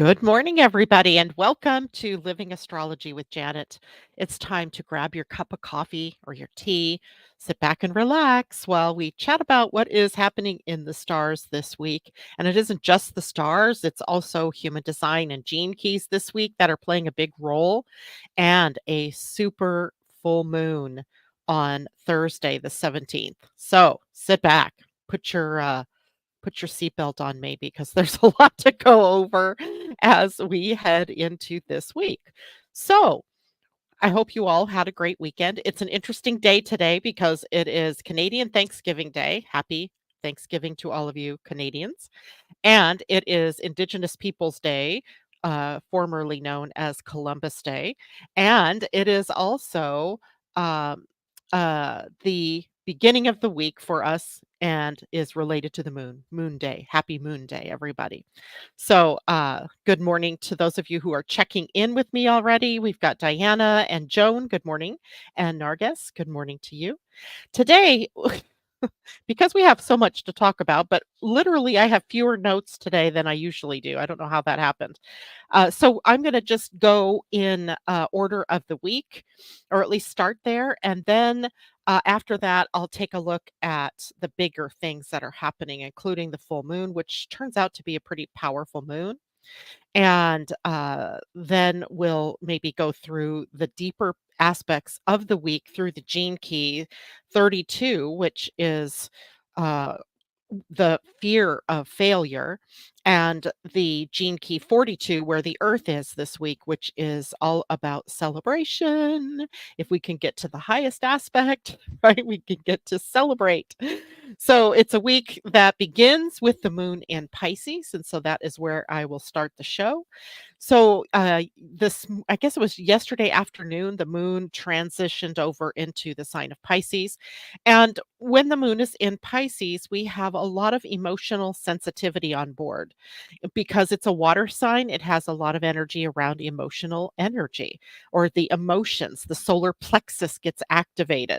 Good morning, everybody, and welcome to Living Astrology with Janet. It's time to grab your cup of coffee or your tea, sit back and relax while we chat about what is happening in the stars this week. And it isn't just the stars, it's also human design and gene keys this week that are playing a big role, and a super full moon on Thursday, the 17th. So sit back, put your seatbelt on maybe because there's a lot to go over as we head into this week. So, I hope you all had a great weekend. It's an interesting day today because it is Canadian Thanksgiving Day. Happy Thanksgiving to all of you Canadians. And it is Indigenous Peoples Day, formerly known as Columbus Day. And it is also um, the beginning of the week for us and is related to the moon, Moon Day. Happy Moon Day, everybody. So, good morning to those of you who are checking in with me already. We've got Diana and Joan. Good morning. And Nargis, good morning to you. Today, because we have so much to talk about, but literally I have fewer notes today than I usually do. I don't know how that happened. So I'm going to just go in order of the week, or at least start there. And then after that, I'll take a look at the bigger things that are happening, including the full moon, which turns out to be a pretty powerful moon. And then we'll maybe go through the deeper aspects of the week through the gene key 32, which is uh, the fear of failure, and the gene key 42, where the earth is this week, which is all about celebration. If we can get to the highest aspect, right, we can get to celebrate. So it's a week that begins with the moon in Pisces. And so that is where I will start the show. So I guess it was yesterday afternoon, the moon transitioned over into the sign of Pisces. And when the moon is in Pisces, we have a lot of emotional sensitivity on board. Because it's a water sign, it has a lot of energy around emotional energy, or the emotions. The solar plexus gets activated.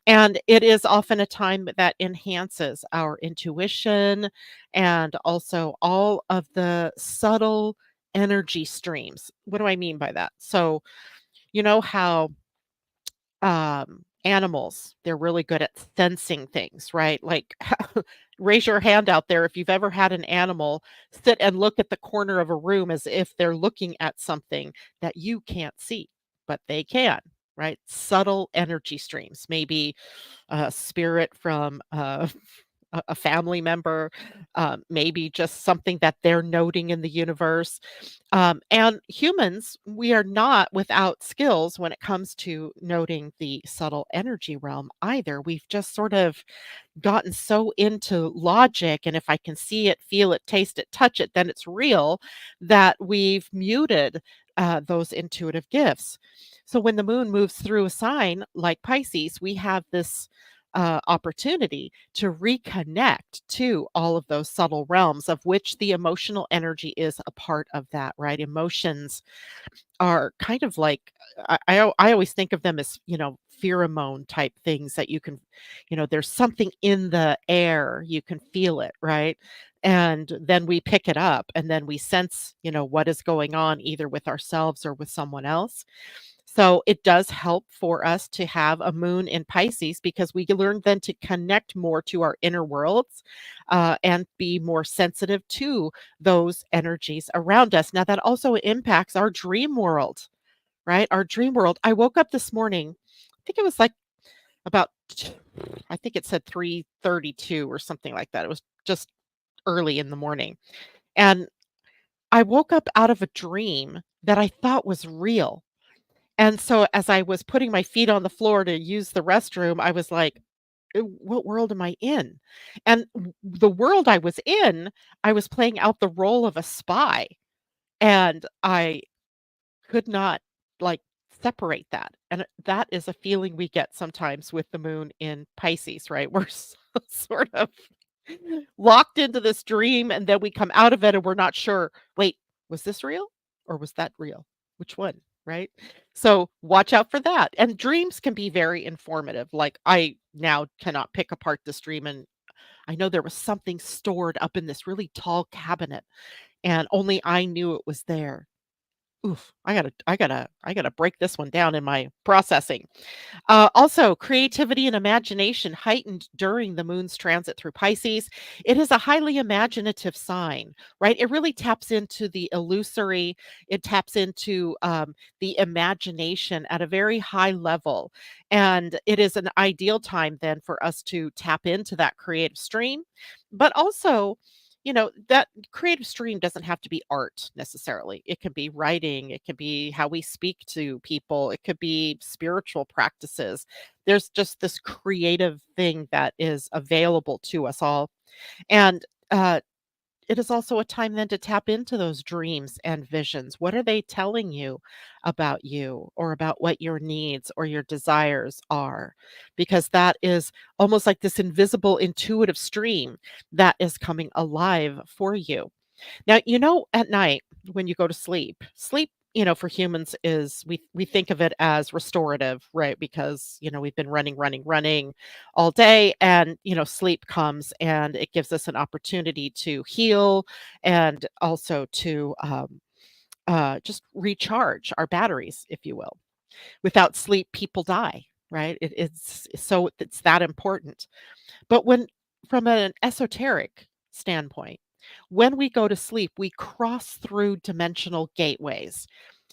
And it is often a time that enhances our intuition and also all of the subtle energy streams. What do I mean by that? So, you know how animals, they're really good at sensing things, right? Like, raise your hand out there if you've ever had an animal sit and look at the corner of a room as if they're looking at something that you can't see, but they can, right? Subtle energy streams, maybe a spirit from a family member, maybe just something that they're noting in the universe. And humans, we are not without skills when it comes to noting the subtle energy realm either. We've just sort of gotten so into logic, and if I can see it, feel it, taste it, touch it, then it's real, that we've muted those intuitive gifts. So when the moon moves through a sign like Pisces, we have this opportunity to reconnect to all of those subtle realms, of which the emotional energy is a part of that, right? Emotions are kind of like, I always think of them as, pheromone type things that you can, there's something in the air, you can feel it, right? And then we pick it up and then we sense, what is going on either with ourselves or with someone else. So it does help for us to have a moon in Pisces because we learn then to connect more to our inner worlds and be more sensitive to those energies around us. Now, that also impacts our dream world, right? Our dream world. I woke up this morning, I think it was like about, I think it said 3:32 or something like that. It was just early in the morning. And I woke up out of a dream that I thought was real. And so as I was putting my feet on the floor to use the restroom, I was like, What world am I in?" And the world I was in, I was playing out the role of a spy, and I could not, like, separate that. And that is a feeling we get sometimes with the moon in Pisces, right? We're sort of locked into this dream, and then we come out of it and we're not sure, "Wait, was this real or was that real? Which one?" Right? So, watch out for that. And dreams can be very informative. Like, I now cannot pick apart this dream, and I know there was something stored up in this really tall cabinet, and only I knew it was there. Oof, I gotta break this one down in my processing. Also, creativity and imagination heightened during the moon's transit through Pisces. It is a highly imaginative sign, right? It really taps into the illusory, it taps into the imagination at a very high level. And it is an ideal time then for us to tap into that creative stream, but also, that creative stream doesn't have to be art necessarily. It can be writing, it can be how we speak to people, it could be spiritual practices. There's just this creative thing that is available to us all. And it is also a time then to tap into those dreams and visions. What are they telling you about you or about what your needs or your desires are? Because that is almost like this invisible intuitive stream that is coming alive for you. Now, at night when you go to sleep, sleep, for humans is we think of it as restorative, right? Because, we've been running, running, running all day and, sleep comes and it gives us an opportunity to heal and also to just recharge our batteries, if you will. Without sleep, people die, right? It's that important. But when from an esoteric standpoint, when we go to sleep, we cross through dimensional gateways.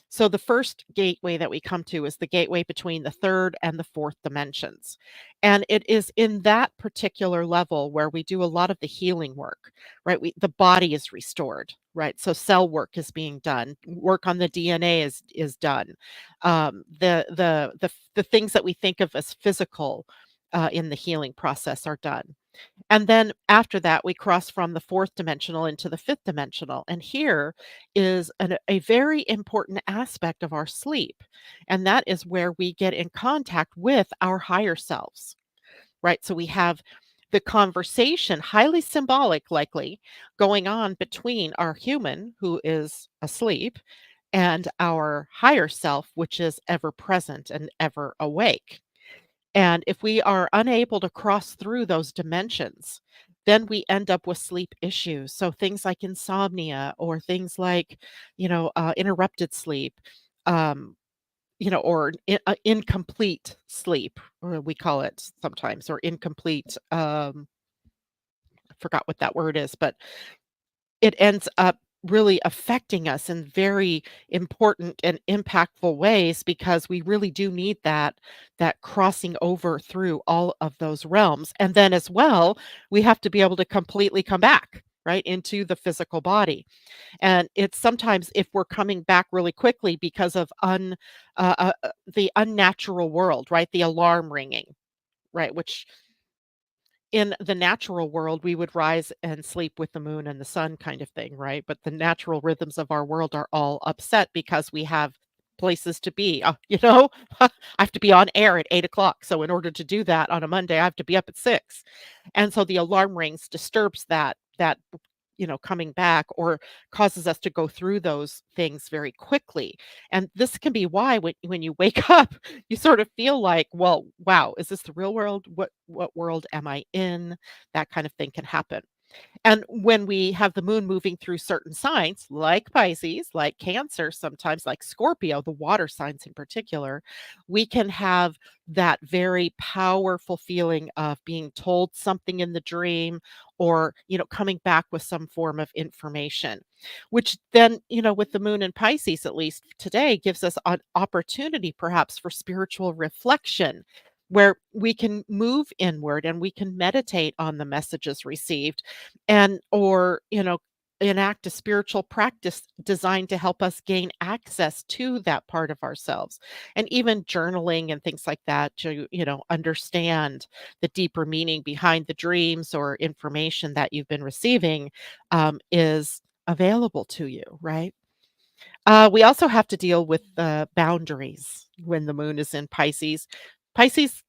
So the first gateway that we come to is the gateway between the third and the fourth dimensions. And it is in that particular level where we do a lot of the healing work, right? The body is restored, right? So cell work is being done, work on the DNA is done. The things that we think of as physical in the healing process are done. And then after that, we cross from the fourth dimensional into the fifth dimensional. And here is a very important aspect of our sleep. And that is where we get in contact with our higher selves, right? So we have the conversation, highly symbolic, likely, going on between our human, who is asleep, and our higher self, which is ever present and ever awake. And if we are unable to cross through those dimensions, then we end up with sleep issues. So things like insomnia or things like, interrupted sleep, um, or incomplete sleep, or we call it sometimes, or incomplete. I forgot what that word is, but it ends up really affecting us in very important and impactful ways because we really do need that crossing over through all of those realms. And then as well, we have to be able to completely come back right into the physical body. And it's sometimes if we're coming back really quickly because of the unnatural world, right? The alarm ringing, right? Which in the natural world, we would rise and sleep with the moon and the sun kind of thing, right? But the natural rhythms of our world are all upset because we have places to be. I have to be on air at 8 o'clock. So in order to do that on a Monday, I have to be up at 6. And so the alarm rings disturbs that coming back or causes us to go through those things very quickly. And this can be why when you wake up, you sort of feel like, well, wow, is this the real world? What world am I in? That kind of thing can happen. And when we have the moon moving through certain signs, like Pisces, like Cancer, sometimes like Scorpio, the water signs in particular, we can have that very powerful feeling of being told something in the dream or, coming back with some form of information, which then, with the moon in Pisces, at least today, gives us an opportunity perhaps for spiritual reflection where we can move inward and we can meditate on the messages received and or enact a spiritual practice designed to help us gain access to that part of ourselves, and even journaling and things like that to understand the deeper meaning behind the dreams or information that you've been receiving is available to you, right? We also have to deal with the boundaries when the moon is in Pisces. Pisces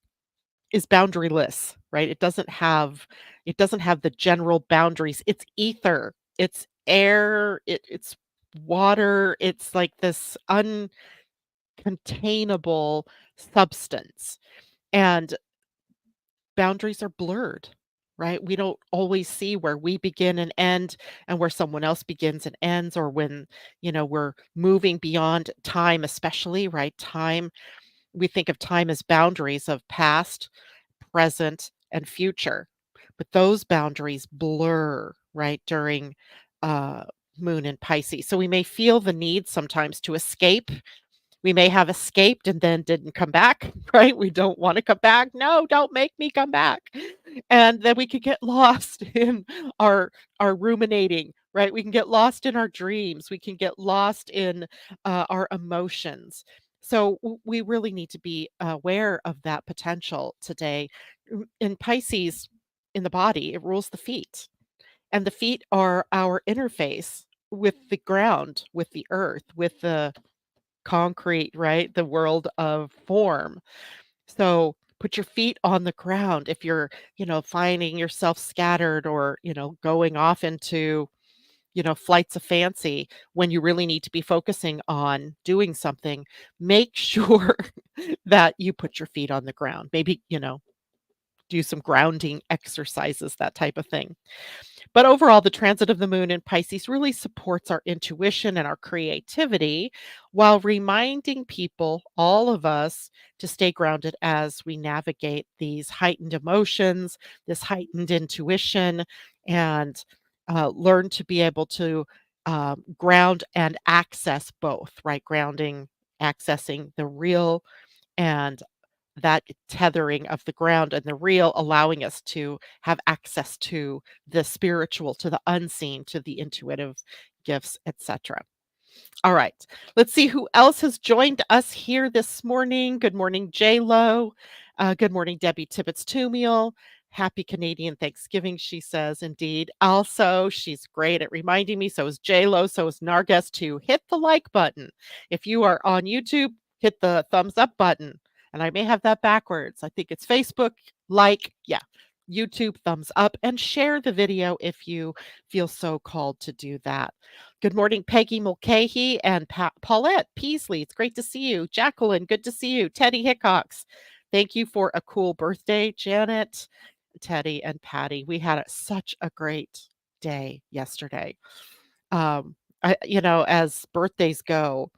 is boundaryless, right? It doesn't have the general boundaries. It's ether, it's air, it's water, it's like this uncontainable substance. And boundaries are blurred, right? We don't always see where we begin and end and where someone else begins and ends, or when, we're moving beyond time, especially, right? Time, we think of time as boundaries of past, present, and future. But those boundaries blur, right, during uh, Moon in Pisces. So we may feel the need sometimes to escape. We may have escaped and then didn't come back, right? We don't want to come back. No, don't make me come back. And then we could get lost in our our ruminating, right? We can get lost in our dreams. We can get lost in our emotions. So we really need to be aware of that potential today. In Pisces, in the body, it rules the feet, and the feet are our interface with the ground, with the earth, with the concrete, right? The world of form. So put your feet on the ground if you're, finding yourself scattered, or, going off into, flights of fancy when you really need to be focusing on doing something. Make sure that you put your feet on the ground. Maybe, do some grounding exercises, that type of thing. But overall, the transit of the moon in Pisces really supports our intuition and our creativity, while reminding people, all of us, to stay grounded as we navigate these heightened emotions, this heightened intuition, and learn to be able to ground and access both, right? Grounding, accessing the real, and that tethering of the ground and the real, allowing us to have access to the spiritual, to the unseen, to the intuitive gifts, etc. All right, let's see who else has joined us here this morning. Good morning, J Lo. Good morning, Debbie Tibbetts Tumiel. Happy Canadian Thanksgiving, she says. Indeed. Also, she's great at reminding me. So is J Lo. So is Narges, to hit the like button. If you are on YouTube, hit the thumbs up button. And I may have that backwards. I think it's Facebook, like, yeah, YouTube, thumbs up, and share the video if you feel so called to do that. Good morning, Peggy Mulcahy and Paulette Peasley. It's great to see you. Jacqueline, good to see you. Teddy Hickox, thank you for a cool birthday, Janet, Teddy, and Patty. We had such a great day yesterday. As birthdays go,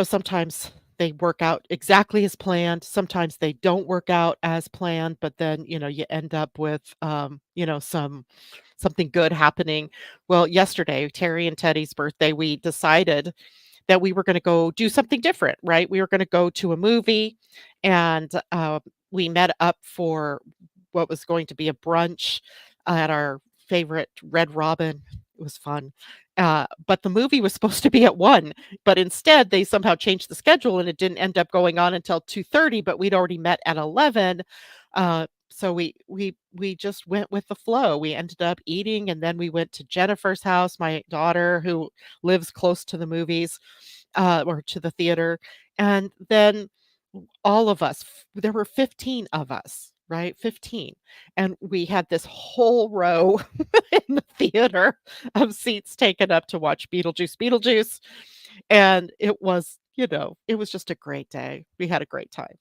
sometimes they work out exactly as planned. Sometimes they don't work out as planned, but then, you end up with, something good happening. Well, yesterday, Terry and Teddy's birthday, we decided that we were going to go do something different, right? We were going to go to a movie, and we met up for what was going to be a brunch at our favorite Red Robin. It was fun. But the movie was supposed to be at 1, but instead they somehow changed the schedule and it didn't end up going on until 2:30, but we'd already met at 11. So we just went with the flow. We ended up eating, and then we went to Jennifer's house, my daughter, who lives close to the movies, or to the theater. And then all of us, there were 15 of us, right? 15. And we had this whole row in the theater of seats taken up to watch Beetlejuice. And it was just a great day. We had a great time.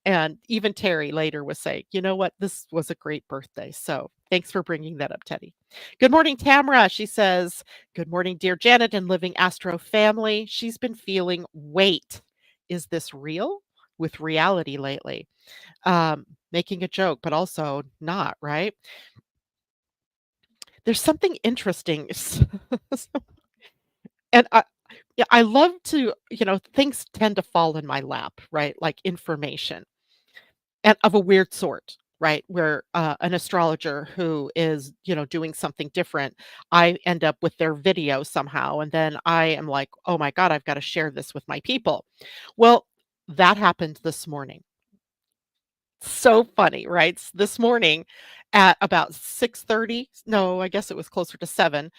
And even Terry later was saying, you know what? This was a great birthday. So thanks for bringing that up, Teddy. Good morning, Tamara. She says, good morning, dear Janet and Living Astro family. She's been feeling weight. Is this real? With reality lately. Making a joke, but also not, right? There's something interesting. And yeah, I love to, things tend to fall in my lap, right? Like information, and of a weird sort, right? Where an astrologer who is, doing something different, I end up with their video somehow. And then I am like, oh my God, I've got to share this with my people. Well, that happened this morning. So funny, right? This morning at about 6:30, no, I guess it was closer to 7,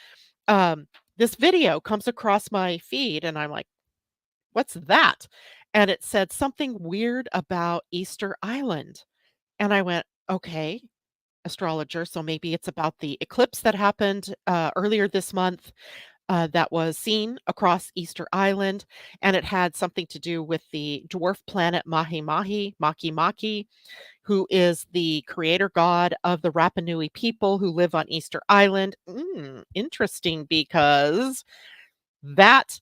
this video comes across my feed, and I'm like, "What's that?" And it said something weird about Easter Island, and I went, "Okay, astrologer, so maybe it's about the eclipse that happened, earlier this month, that was seen across Easter Island, and it had something to do with the dwarf planet Mahi Mahi, Maki Maki, who is the creator god of the Rapa Nui people who live on Easter Island. Interesting, because that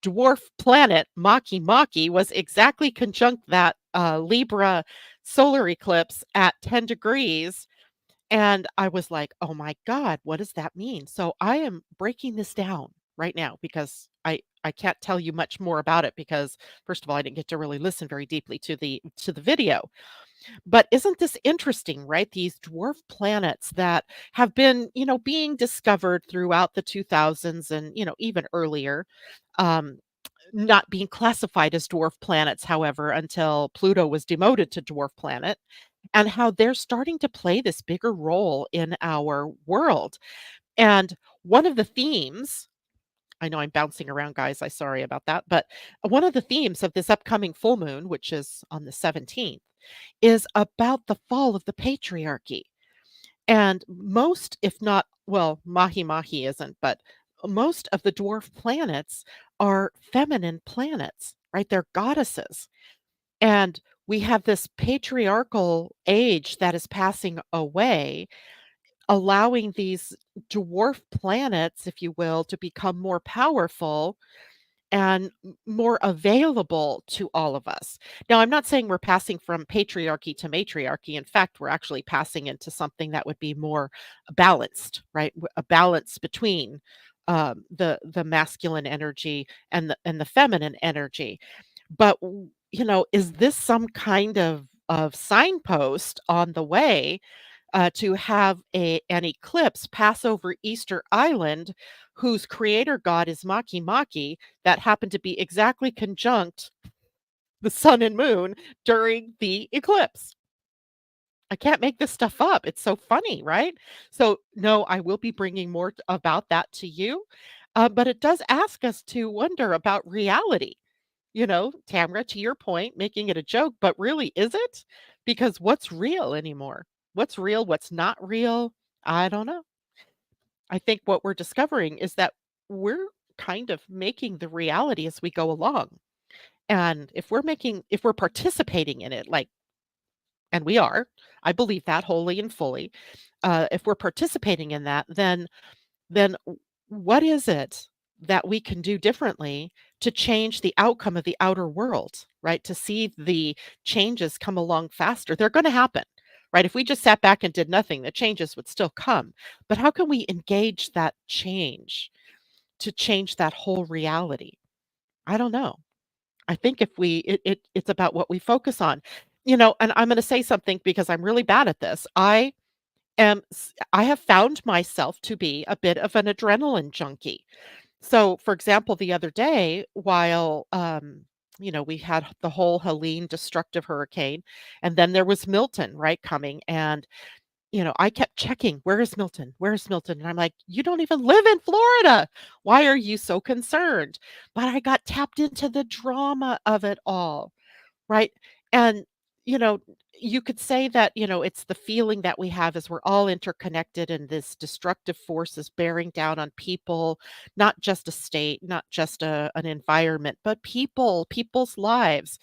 dwarf planet, Maki Maki, was exactly conjunct that Libra solar eclipse at 10 degrees. And I was like, oh my God, what does that mean? So I am breaking this down right now because I can't tell you much more about it because first of all, I didn't get to really listen very deeply to the video. But isn't this interesting, right? These dwarf planets that have been, being discovered throughout the 2000s and, even earlier, um, not being classified as dwarf planets, however, until Pluto was demoted to dwarf planet, and how they're starting to play this bigger role in our world. And one of the themes, I know I'm bouncing around, guys. I'm sorry about that. But one of the themes of this upcoming full moon, which is on the 17th, is about the fall of the patriarchy. And most, if not, well, Mahi Mahi isn't, but most of the dwarf planets are feminine planets, right? They're goddesses. And we have this patriarchal age that is passing away, allowing these dwarf planets, if you will, to become more powerful and more available to all of us. Now, I'm not saying we're passing from patriarchy to matriarchy. In fact, we're actually passing into something that would be more balanced, right? A balance between the masculine energy and the feminine energy. But is this some kind of signpost on the way to have an eclipse pass over Easter Island, whose creator god is Maki Maki, that happened to be exactly conjunct the sun and moon during the eclipse? I can't make this stuff up. It's so funny, right? So, no, I will be bringing more about that to you. But it does ask us to wonder about reality. Tamara, to your point, making it a joke, but really, is it? Because what's real anymore? What's real? What's not real? I don't know. I think what we're discovering is that we're kind of making the reality as we go along. And if we're participating in it, like, and we are, I believe that wholly and fully. If we're participating in that, then what is it that we can do differently to change the outcome of the outer world, right? To see the changes come along faster. They're going to happen, right? If we just sat back and did nothing, the changes would still come. But how can we engage that change to change that whole reality? I don't know. I think if it's about what we focus on. And I'm going to say something because I'm really bad at this. I have found myself to be a bit of an adrenaline junkie. So, for example, the other day, while we had the whole Helene destructive hurricane, and then there was Milton, right, coming, and I kept checking, where is Milton? Where is Milton? And I'm like, you don't even live in Florida. Why are you so concerned? But I got tapped into the drama of it all. Right? And, you know, you could say that, it's the feeling that we have as we're all interconnected and this destructive force is bearing down on people, not just a state, not just an environment, but people's lives.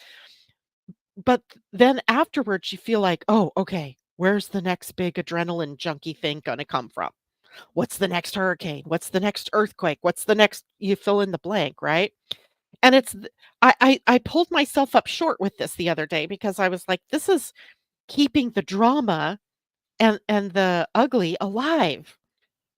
But then afterwards, you feel like, oh, okay, where's the next big adrenaline junkie thing going to come from? What's the next hurricane? What's the next earthquake? What's the next, you fill in the blank, right? And it's th I pulled myself up short with this the other day because I was like, "This is keeping the drama and the ugly alive,"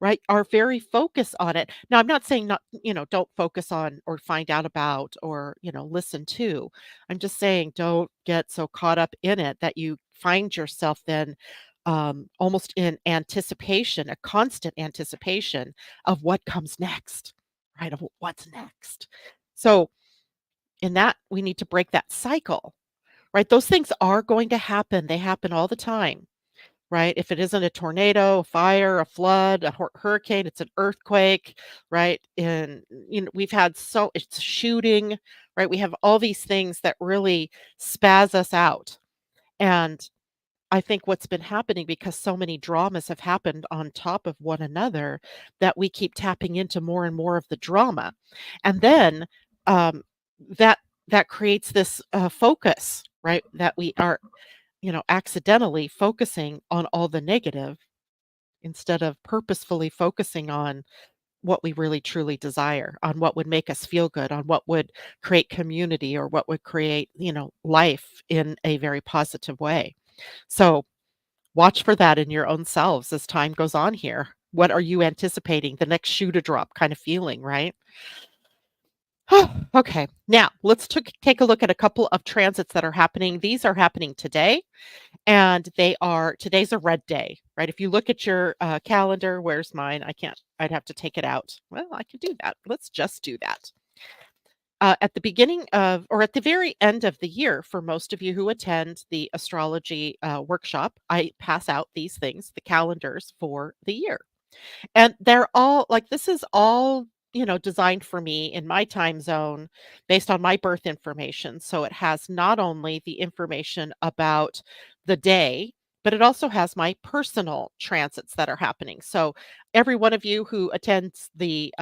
right? Our very focus on it. Now, I'm not saying not don't focus on or find out about or, listen to. I'm just saying don't get so caught up in it that you find yourself then, almost in anticipation, a constant anticipation of what comes next, right? Of what's next. So in that, we need to break that cycle, right? Those things are going to happen. They happen all the time, right? If it isn't a tornado, a fire, a flood, a hurricane, it's an earthquake, right? And we've had it's shooting, right? We have all these things that really spaz us out. And I think what's been happening because so many dramas have happened on top of one another that we keep tapping into more and more of the drama. And then um, that that creates this focus, right? That we are accidentally focusing on all the negative instead of purposefully focusing on what we really truly desire, on what would make us feel good, on what would create community or what would create, life in a very positive way. So watch for that in your own selves as time goes on here. What are you anticipating? The next shoe to drop kind of feeling, right? Okay. Now, let's take a look at a couple of transits that are happening. These are happening today, and today's a red day, right? If you look at your calendar, where's mine? I can't, I'd have to take it out. Well, I could do that. Let's just do that. At the beginning of, or at the very end of the year, for most of you who attend the astrology workshop, I pass out these things, the calendars for the year. And they're all like, this is all, designed for me in my time zone based on my birth information. So it has not only the information about the day, but it also has my personal transits that are happening. So every one of you who attends the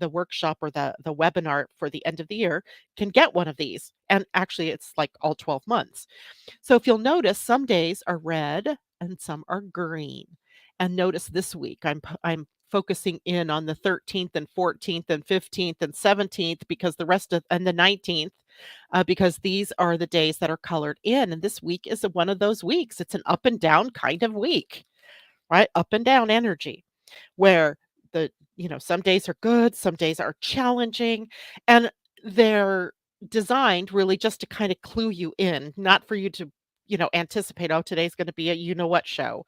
workshop or the webinar for the end of the year can get one of these. And actually it's like all 12 months. So if you'll notice, some days are red and some are green. And notice this week, I'm focusing in on the 13th and 14th and 15th and 17th because the rest of and the 19th, because these are the days that are colored in. And this week is one of those weeks. It's an up and down kind of week, right? Up and down energy where some days are good, some days are challenging, and they're designed really just to kind of clue you in, not for you to, anticipate, oh, today's going to be a what show,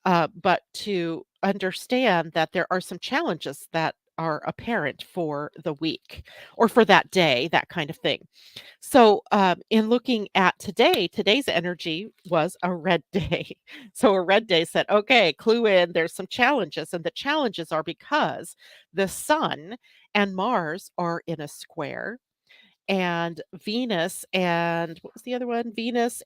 but to understand that there are some challenges that are apparent for the week or for that day, that kind of thing. So, in looking at today's energy was a red day. So, a red day said, okay, clue in, there's some challenges. And the challenges are because the sun and Mars are in a square, and Venus and what was the other one? Venus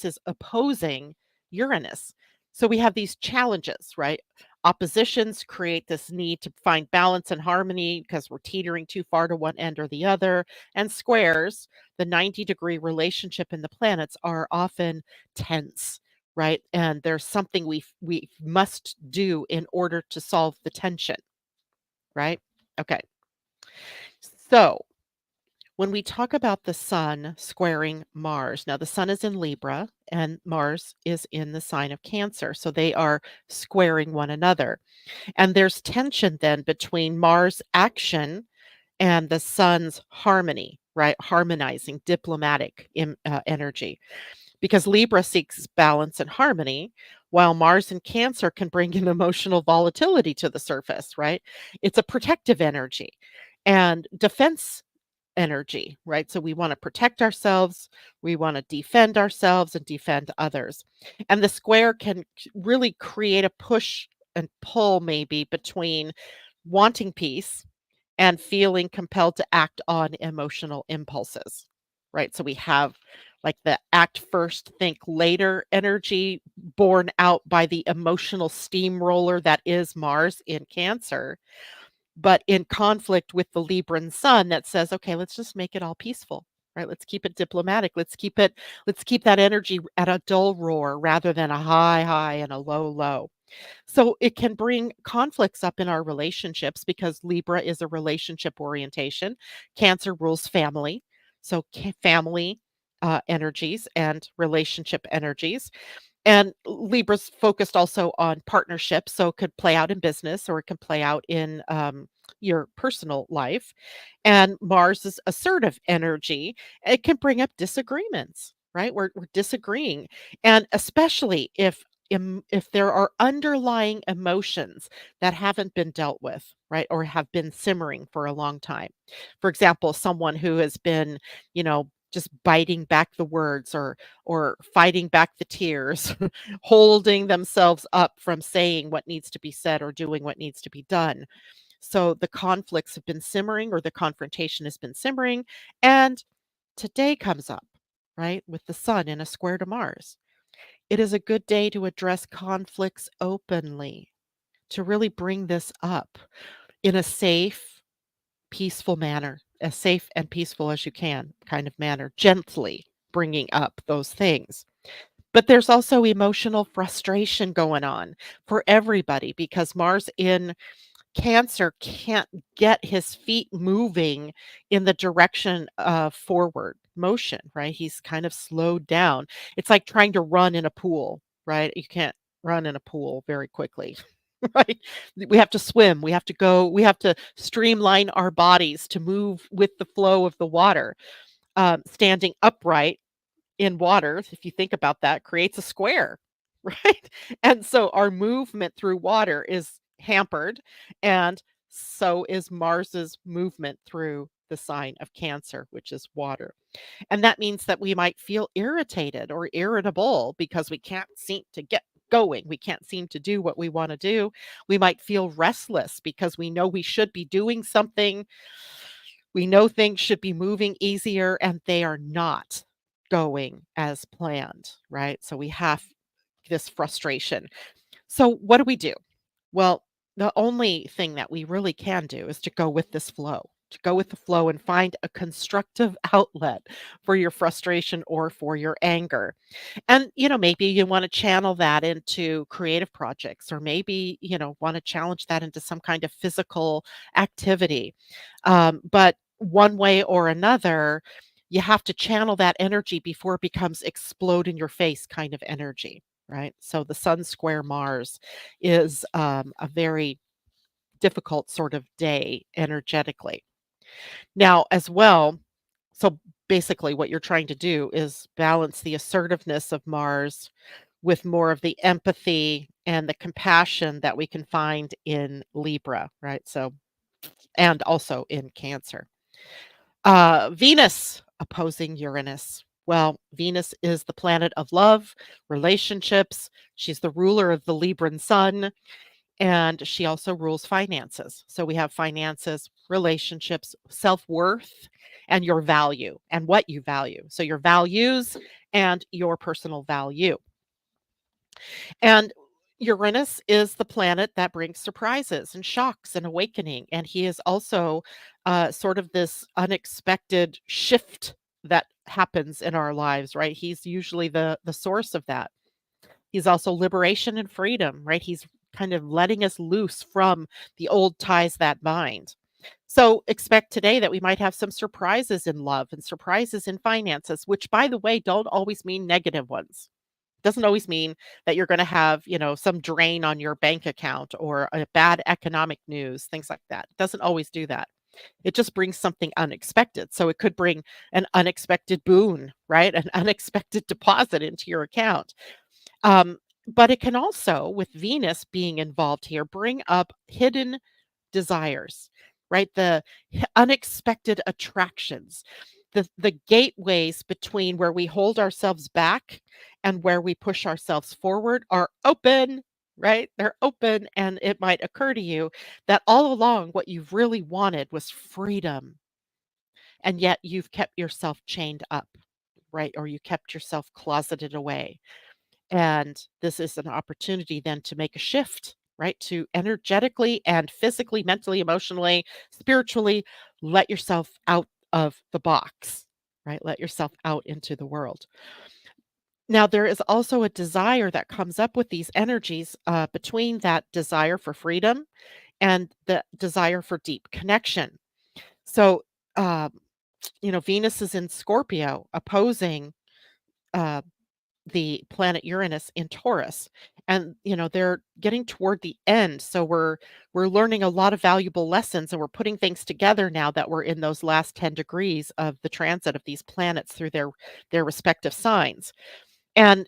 is opposing Uranus. So we have these challenges, right? Oppositions create this need to find balance and harmony because we're teetering too far to one end or the other. And squares, the 90-degree relationship in the planets, are often tense, right? And there's something we must do in order to solve the tension, right? Okay. So when we talk about the sun squaring Mars, now the sun is in Libra and Mars is in the sign of Cancer. So they are squaring one another. And there's tension then between Mars' action and the sun's harmony, right? Harmonizing diplomatic energy. Because Libra seeks balance and harmony, while Mars in Cancer can bring an emotional volatility to the surface, right? It's a protective energy and defense energy, right? So we want to protect ourselves, we want to defend ourselves and defend others. And the square can really create a push and pull, maybe between wanting peace and feeling compelled to act on emotional impulses, right? So we have like the act first, think later energy borne out by the emotional steamroller that is Mars in Cancer, but in conflict with the Libran sun that says, okay, let's just make it all peaceful, right? Let's keep it diplomatic. Let's keep that energy at a dull roar rather than a high, high and a low, low. So it can bring conflicts up in our relationships because Libra is a relationship orientation. Cancer rules family. So family energies and relationship energies. And Libra's focused also on partnerships, so it could play out in business or it can play out in your personal life. And Mars is assertive energy. It can bring up disagreements, right? We're disagreeing, and especially if there are underlying emotions that haven't been dealt with, right, or have been simmering for a long time. For example, someone who has been, just biting back the words or fighting back the tears, holding themselves up from saying what needs to be said or doing what needs to be done. So the conflicts have been simmering or the confrontation has been simmering. And today comes up, right, with the sun in a square to Mars. It is a good day to address conflicts openly, to really bring this up in a safe, peaceful manner, as safe and peaceful as you can kind of manner, gently. bringing up those things. But there's also emotional frustration going on for everybody because Mars in Cancer can't get his feet moving in the direction of forward motion, right? He's kind of slowed down. It's like trying to run in a pool, right? You can't run in a pool very quickly, right? We have to swim, we have to go, we have to streamline our bodies to move with the flow of the water. Standing upright in water, if you think about that, creates a square, right? And so our movement through water is hampered, and so is Mars's movement through the sign of Cancer, which is water. And that means that we might feel irritated or irritable because we can't seem to get going. We can't seem to do what we want to do. We might feel restless because we know we should be doing something. We know things should be moving easier and they are not going as planned, right? So we have this frustration. So what do we do? Well, the only thing that we really can do is to go with this flow, to go with the flow and find a constructive outlet for your frustration or for your anger. And, maybe you want to channel that into creative projects, or maybe, want to challenge that into some kind of physical activity. But one way or another, you have to channel that energy before it becomes explode in your face kind of energy, right? So the Sun square Mars is a very difficult sort of day energetically. Now, as well, so basically what you're trying to do is balance the assertiveness of Mars with more of the empathy and the compassion that we can find in Libra, right? So, and also in Cancer. Venus opposing Uranus. Well, Venus is the planet of love, relationships. She's the ruler of the Libran sun, and she also rules finances. So we have finances, relationships, self worth, and your value and what you value. So your values and your personal value. And Uranus is the planet that brings surprises and shocks and awakening. And he is also sort of this unexpected shift that happens in our lives, right? He's usually the source of that. He's also liberation and freedom, right? He's kind of letting us loose from the old ties that bind. So expect today that we might have some surprises in love and surprises in finances, which, by the way, don't always mean negative ones. Doesn't always mean that you're going to have, some drain on your bank account or a bad economic news, things like that. It doesn't always do that. It just brings something unexpected. So it could bring an unexpected boon, right? An unexpected deposit into your account. But it can also, with Venus being involved here, bring up hidden desires, right? The unexpected attractions, the gateways between where we hold ourselves back and where we push ourselves forward are open, right? They're open, and it might occur to you that all along what you've really wanted was freedom, and yet you've kept yourself chained up, right? Or you kept yourself closeted away. And this is an opportunity then to make a shift, right? To energetically and physically, mentally, emotionally, spiritually let yourself out of the box, right? Let yourself out into the world. Now, there is also a desire that comes up with these energies between that desire for freedom and the desire for deep connection. So, um, Venus is in Scorpio opposing uh, the planet Uranus in Taurus. And they're getting toward the end, so we're learning a lot of valuable lessons, and we're putting things together now that we're in those last 10 degrees of the transit of these planets through their respective signs. And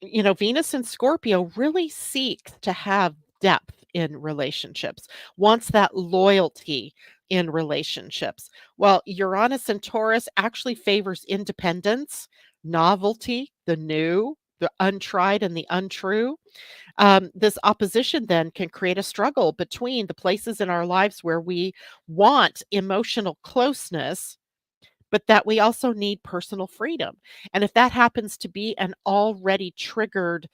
Venus and Scorpio really seeks to have depth in relationships, wants that loyalty in relationships. Well, Uranus and Taurus actually favors independence, novelty, the new, the untried, and the untrue. This opposition then can create a struggle between the places in our lives where we want emotional closeness, but that we also need personal freedom. And if that happens to be an already triggered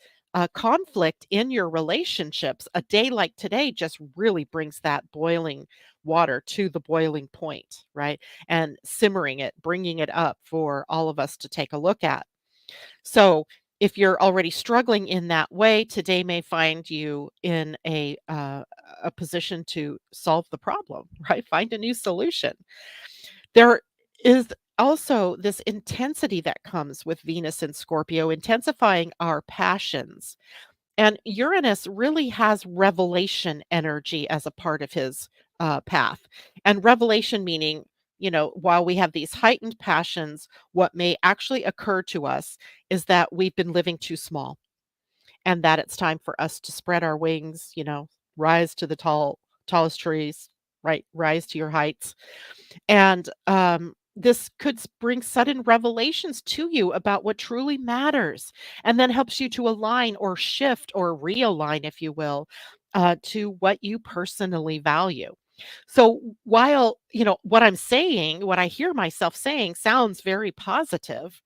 conflict in your relationships, a day like today just really brings that boiling water to the boiling point, right? And simmering it, bringing it up for all of us to take a look at. So, if you're already struggling in that way, today may find you in a position to solve the problem, right? Find a new solution. There is also this intensity that comes with Venus and Scorpio, intensifying our passions. And Uranus really has revelation energy as a part of his path. And revelation meaning, while we have these heightened passions, what may actually occur to us is that we've been living too small and that it's time for us to spread our wings, rise to the tallest trees, right? Rise to your heights. And this could bring sudden revelations to you about what truly matters, and then helps you to align or shift or realign, if you will, to what you personally value. So while, what I'm saying, what I hear myself saying sounds very positive,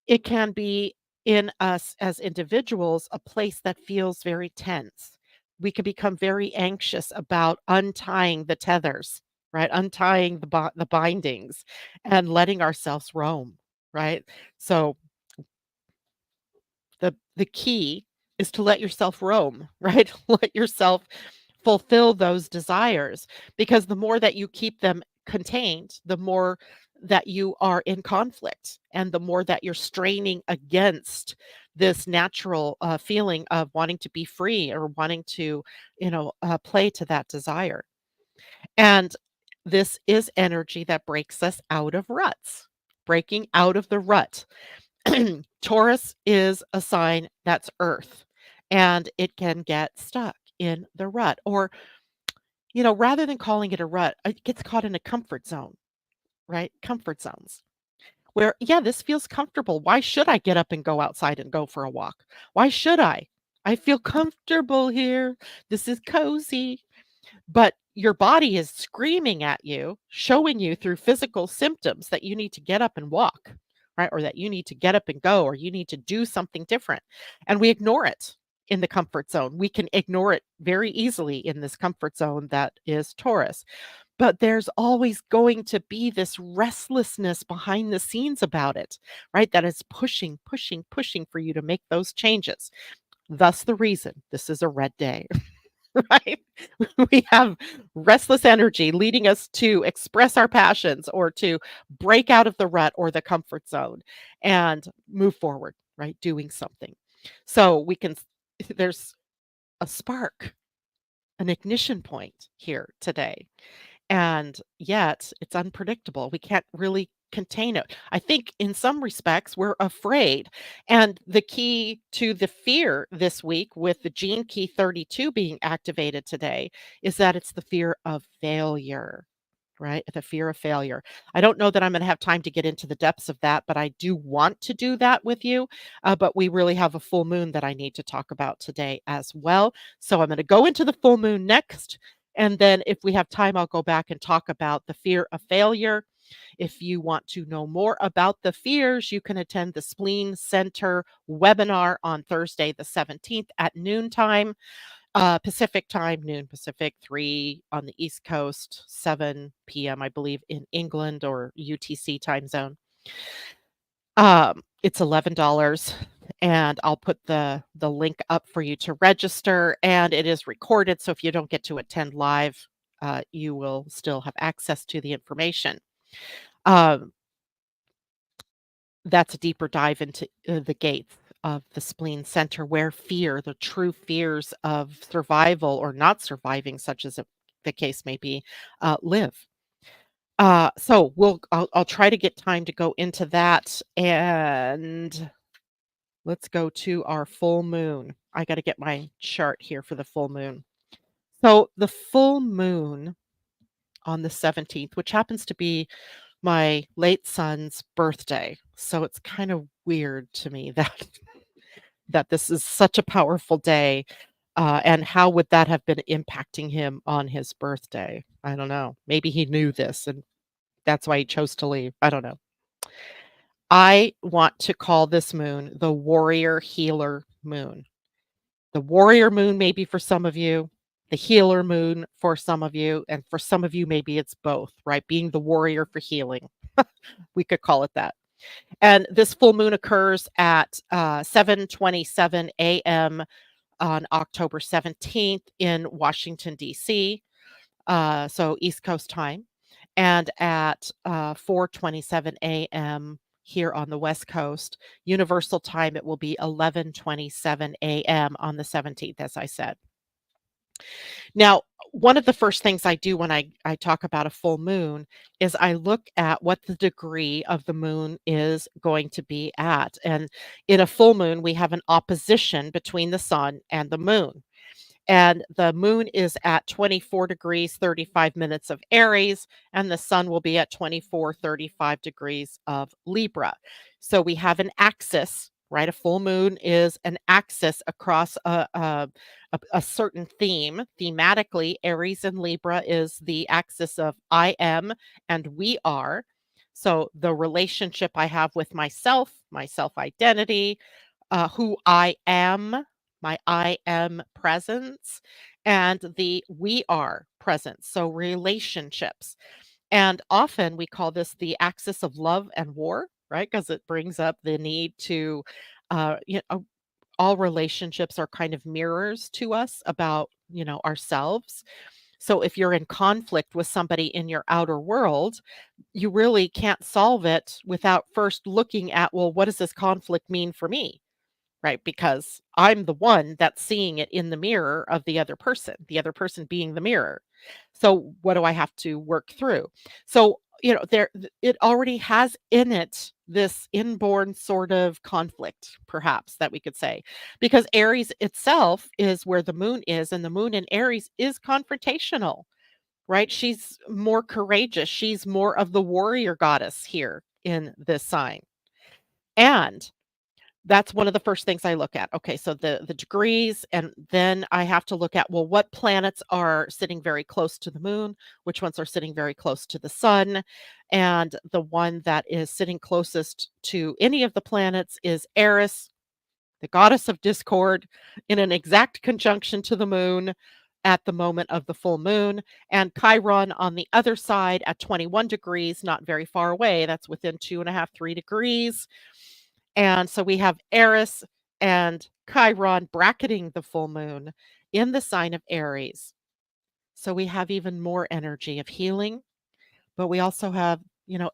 it can be in us as individuals a place that feels very tense. We can become very anxious about untying the tethers, right? Untying the bindings and letting ourselves roam, right? So the key is to let yourself roam, right? Let yourself fulfill those desires, because the more that you keep them contained, the more that you are in conflict and the more that you're straining against this natural feeling of wanting to be free or wanting to, play to that desire. And this is energy that breaks us out of ruts, breaking out of the rut. Taurus is a sign that's earth, and it can get stuck in the rut. Or, rather than calling it a rut, it gets caught in a comfort zone, right? Comfort zones where, yeah, this feels comfortable. Why should I get up and go outside and go for a walk? Why should I? I feel comfortable here. This is cozy. But your body is screaming at you, showing you through physical symptoms that you need to get up and walk, right? Or that you need to get up and go, or you need to do something different. And we ignore it in the comfort zone. We can ignore it very easily in this comfort zone that is Taurus. But there's always going to be this restlessness behind the scenes about it, right? That is pushing, pushing, pushing for you to make those changes. Thus, the reason this is a red day. Right? We have restless energy leading us to express our passions or to break out of the rut or the comfort zone and move forward, right? Doing something. So we can, there's a spark, an ignition point here today. And yet it's unpredictable. We can't really contain it. I think in some respects we're afraid. And the key to the fear this week, with the gene key 32 being activated today, is that it's the fear of failure. Right? The fear of failure. I don't know that I'm going to have time to get into the depths of that, but I do want to do that with you. But we really have a full moon that I need to talk about today as well. So I'm going to go into the full moon next. And then if we have time, I'll go back and talk about the fear of failure. If you want to know more about the fears, you can attend the Spleen Center webinar on Thursday, the 17th at noontime. Pacific time, noon Pacific, 3 on the East Coast, 7 PM, I believe, in England or UTC time zone. It's $11, and I'll put the link up for you to register, and it is recorded, so if you don't get to attend live, you will still have access to the information. Um, that's a deeper dive into the gates of the spleen center, where fear, the true fears of survival or not surviving, such as the case may be, live. So I'll try to get time to go into that, and let's go to our full moon. I got to get my chart here for the full moon. So the full moon on the 17th, which happens to be my late son's birthday. So it's kind of weird to me that that this is such a powerful day. And how would that have been impacting him on his birthday? I don't know. Maybe he knew this and that's why he chose to leave. I don't know. I want to call this moon the warrior healer moon. The warrior moon maybe for some of you, the healer moon for some of you, and for some of you, maybe it's both, right? Being the warrior for healing. We could call it that. And this full moon occurs at 7:27 a.m. on October 17th in Washington, D.C., so East Coast time, and at 4:27 a.m. here on the West Coast. Universal time, it will be 11:27 a.m. on the 17th, as I said. Now, one of the first things I do when I talk about a full moon is I look at what the degree of the moon is going to be at. And in a full moon, we have an opposition between the sun and the moon. And the moon is at 24 degrees 35 minutes of Aries, and the sun will be at 24:35 degrees of Libra. So we have an axis, right? A full moon is an axis across a certain theme. Thematically, Aries and Libra is the axis of I am and we are. So the relationship I have with myself, my self identity, who I am, my I am presence, and the we are presence. So relationships. And often we call this the axis of love and war, right? Because it brings up the need to, all relationships are kind of mirrors to us about, ourselves. So if you're in conflict with somebody in your outer world, you really can't solve it without first looking at, well, what does this conflict mean for me? Right? Because I'm the one that's seeing it in the mirror of the other person being the mirror. So what do I have to work through? So, it already has in it this inborn sort of conflict, perhaps that we could say, because Aries itself is where the moon is, and the moon in Aries is confrontational, right? She's more courageous. She's more of the warrior goddess here in this sign. And that's one of the first things I look at. Okay, so the degrees, and then I have to look at, well, what planets are sitting very close to the moon, which ones are sitting very close to the sun, and the one that is sitting closest to any of the planets is Eris, the goddess of discord, in an exact conjunction to the moon at the moment of the full moon, and Chiron on the other side at 21 degrees, not very far away. That's within 2.5, 3 degrees. And so we have Eris and Chiron bracketing the full moon in the sign of Aries. So we have even more energy of healing, but we also have,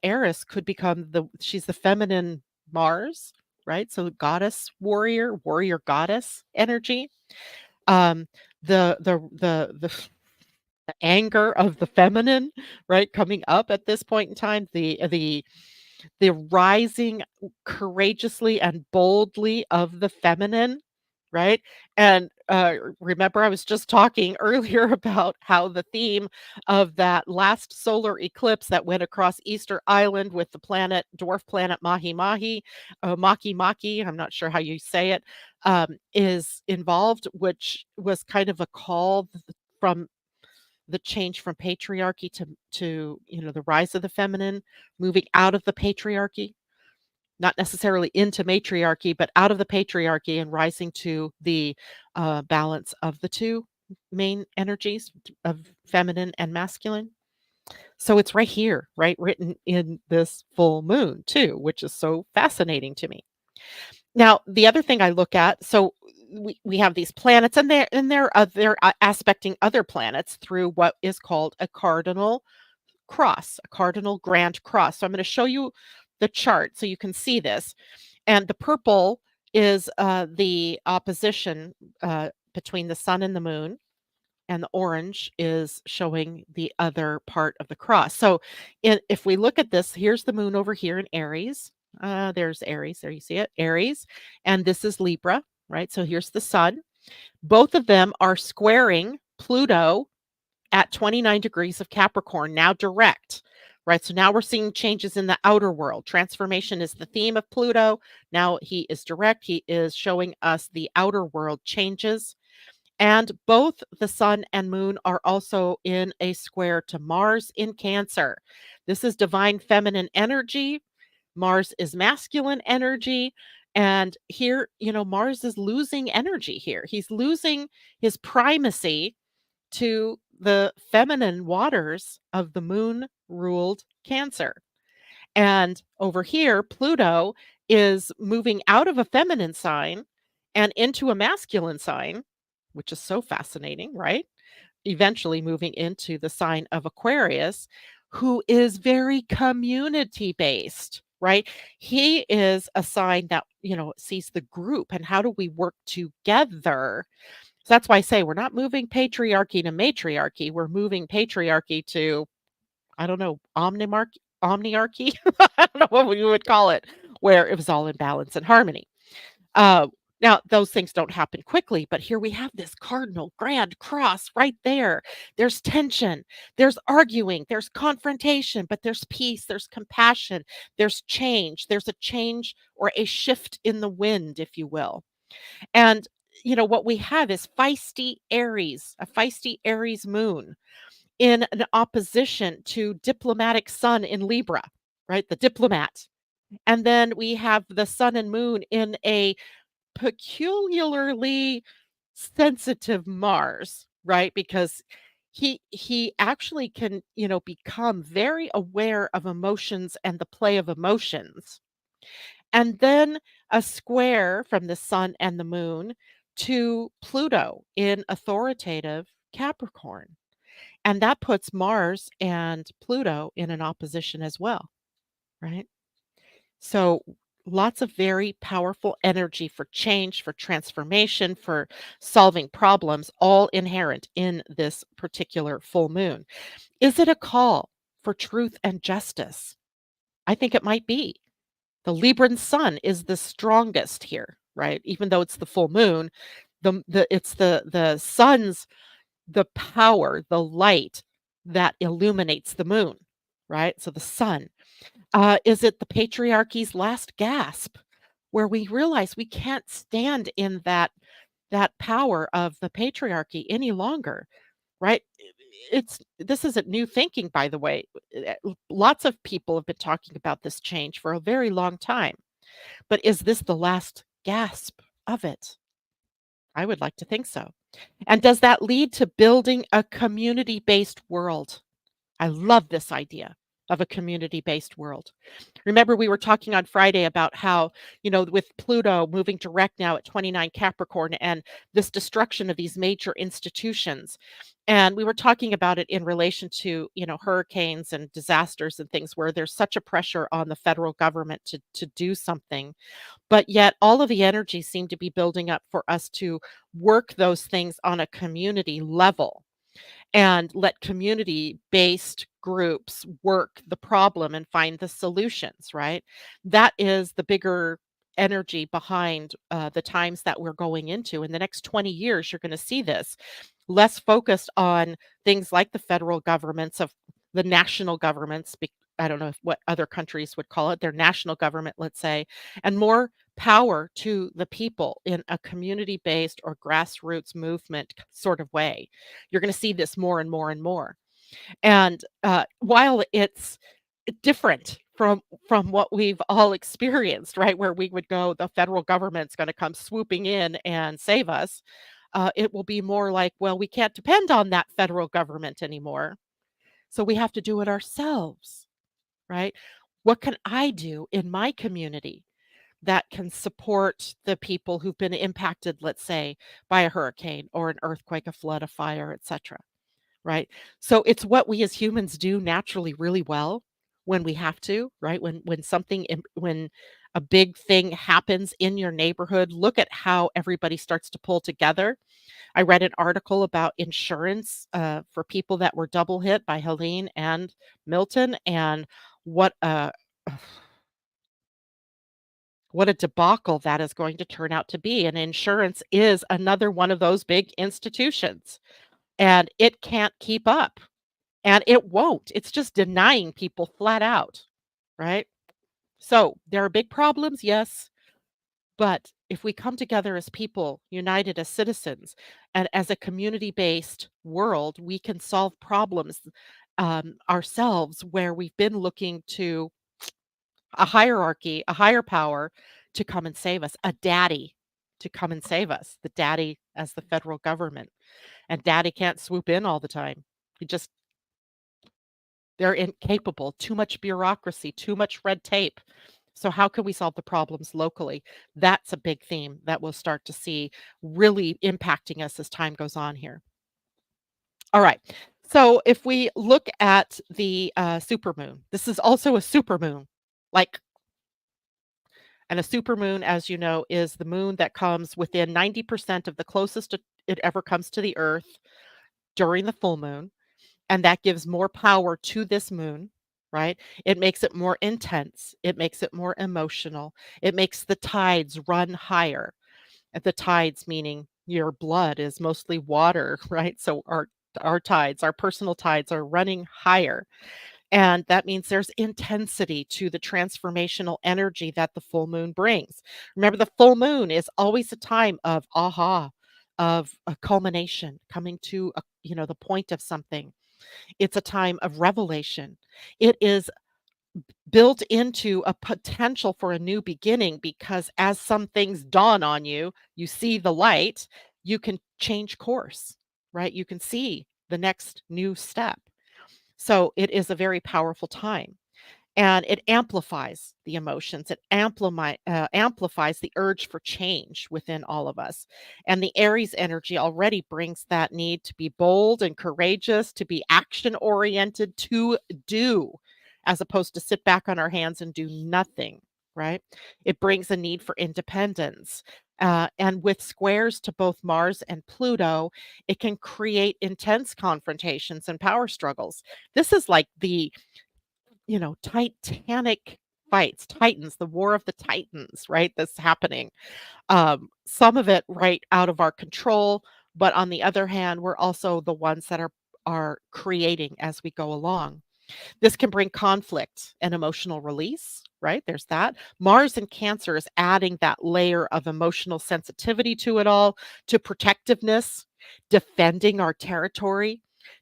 Eris could become she's the feminine Mars, right? So goddess warrior, warrior goddess energy. Um the anger of the feminine, right, coming up at this point in time, the rising courageously and boldly of the feminine, right? And remember, I was just talking earlier about how the theme of that last solar eclipse that went across Easter Island with the dwarf planet Mahi Mahi, Maki Maki, I'm not sure how you say it, is involved, which was kind of a call from the change from patriarchy to the rise of the feminine, moving out of the patriarchy, not necessarily into matriarchy, but out of the patriarchy and rising to the balance of the two main energies of feminine and masculine. So it's right here, right, written in this full moon too, which is so fascinating to me. Now, the other thing I look at, so we have these planets, and they're aspecting other planets through what is called a cardinal cross, a cardinal grand cross. So I'm going to show you the chart so you can see this. And the purple is the opposition between the sun and the moon, and the orange is showing the other part of the cross. So if we look at this, here's the moon over here in Aries. There's Aries. There you see it, Aries. And this is Libra, right? So here's the sun. Both of them are squaring Pluto at 29 degrees of Capricorn, now direct, right? So now we're seeing changes in the outer world. Transformation is the theme of Pluto. Now he is direct. He is showing us the outer world changes. And both the sun and moon are also in a square to Mars in Cancer. This is divine feminine energy. Mars is masculine energy. And here, Mars is losing energy here. He's losing his primacy to the feminine waters of the moon ruled Cancer. And over here, Pluto is moving out of a feminine sign and into a masculine sign, which is so fascinating, right? Eventually moving into the sign of Aquarius, who is very community based, right? He is a sign that, sees the group and how do we work together. So that's why I say we're not moving patriarchy to matriarchy. We're moving patriarchy to, I don't know, omniarchy. I don't know what we would call it, where it was all in balance and harmony. Uh, Now, those things don't happen quickly, but here we have this cardinal grand cross right there. There's tension, there's arguing, there's confrontation, but there's peace, there's compassion, there's change. There's a change or a shift in the wind, if you will. And what we have is feisty Aries, a feisty Aries moon in an opposition to diplomatic sun in Libra, right? The diplomat. And then we have the sun and moon in a peculiarly sensitive Mars, right? Because he actually can, become very aware of emotions and the play of emotions. And then a square from the sun and the moon to Pluto in authoritative Capricorn. And that puts Mars and Pluto in an opposition as well, right? So lots of very powerful energy for change, for transformation, for solving problems, all inherent in this particular full moon. Is it a call for truth and justice? I think it might be. The Libran sun is the strongest here, right? Even though it's the full moon, it's the sun's the power, the light that illuminates the moon, right? So the sun. Is it the patriarchy's last gasp, where we realize we can't stand in that power of the patriarchy any longer, right? It's this isn't new thinking, by the way. Lots of people have been talking about this change for a very long time. But is this the last gasp of it? I would like to think so. And does that lead to building a community-based world? I love this idea of a community-based world. Remember, we were talking on Friday about how, with Pluto moving direct now at 29 Capricorn and this destruction of these major institutions. And we were talking about it in relation to, hurricanes and disasters and things where there's such a pressure on the federal government to do something. But yet all of the energy seemed to be building up for us to work those things on a community level and let community based groups work the problem and find the solutions, right? That is the bigger energy behind the times that we're going into. In the next 20 years, you're going to see this less focused on things like the federal governments of the national governments. I don't know what other countries would call it, their national government, let's say, and more power to the people in a community based or grassroots movement sort of way. You're going to see this more and more and more. And while it's different from what we've all experienced, right, where we would go, the federal government's going to come swooping in and save us. It will be more like, well, we can't depend on that federal government anymore. So we have to do it ourselves, right? What can I do in my community that can support the people who've been impacted, let's say, by a hurricane or an earthquake, a flood, a fire, etc. Right? So it's what we as humans do naturally really well when we have to, right? When a big thing happens in your neighborhood, look at how everybody starts to pull together. I read an article about insurance for people that were double hit by Helene and Milton, and what a what a debacle that is going to turn out to be. And insurance is another one of those big institutions, and it can't keep up. And it won't. It's just denying people flat out, right? So there are big problems, yes. But if we come together as people, united as citizens, and as a community based world, we can solve problems ourselves where we've been looking to a hierarchy, a higher power to come and save us, a daddy to come and save us, the daddy as the federal government. And daddy can't swoop in all the time. He just they're incapable, too much bureaucracy, too much red tape. So how can we solve the problems locally? That's a big theme that we'll start to see really impacting us as time goes on here. All right. So if we look at the supermoon, this is also a supermoon. Like, and a supermoon, as you know, is the moon that comes within 90% of the closest it ever comes to the Earth during the full moon. And that gives more power to this moon, right? It makes it more intense. It makes it more emotional. It makes the tides run higher. At the tides meaning your blood is mostly water, right? So our tides, our personal tides are running higher. And that means there's intensity to the transformational energy that the full moon brings. Remember, the full moon is always a time of aha, of a culmination, coming to the point of something. It's a time of revelation. It is built into a potential for a new beginning because as some things dawn on you, you see the light, you can change course, right? You can see the next new step. So it is a very powerful time. And it amplifies the emotions. It amplifies the urge for change within all of us. And the Aries energy already brings that need to be bold and courageous, to be action oriented, to do, as opposed to sit back on our hands and do nothing, right? It brings a need for independence. And with squares to both Mars and Pluto, it can create intense confrontations and power struggles. This is like the titanic fights, titans, the war of the titans, right? That's happening. Some of it right out of our control, but on the other hand, we're also the ones that are creating as we go along. This can bring conflict and emotional release, right? There's that. Mars in Cancer is adding that layer of emotional sensitivity to it all, to protectiveness, defending our territory,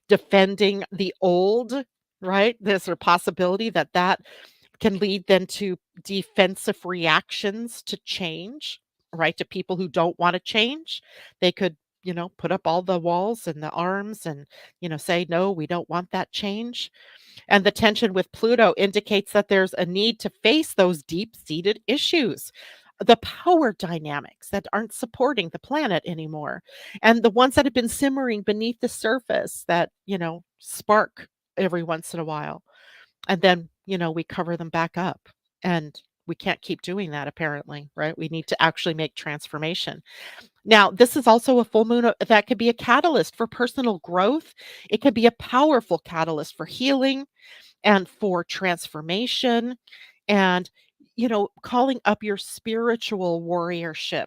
defending the old, right? There's a possibility that that can lead then to defensive reactions to change, right? To people who don't want to change. They could, put up all the walls and the arms and, say, no, we don't want that change. And the tension with Pluto indicates that there's a need to face those deep seated issues, the power dynamics that aren't supporting the planet anymore, and the ones that have been simmering beneath the surface that, spark every once in a while. And then, we cover them back up. And we can't keep doing that, apparently, right? We need to actually make transformation. Now, this is also a full moon that could be a catalyst for personal growth. It could be a powerful catalyst for healing and for transformation and, calling up your spiritual warriorship,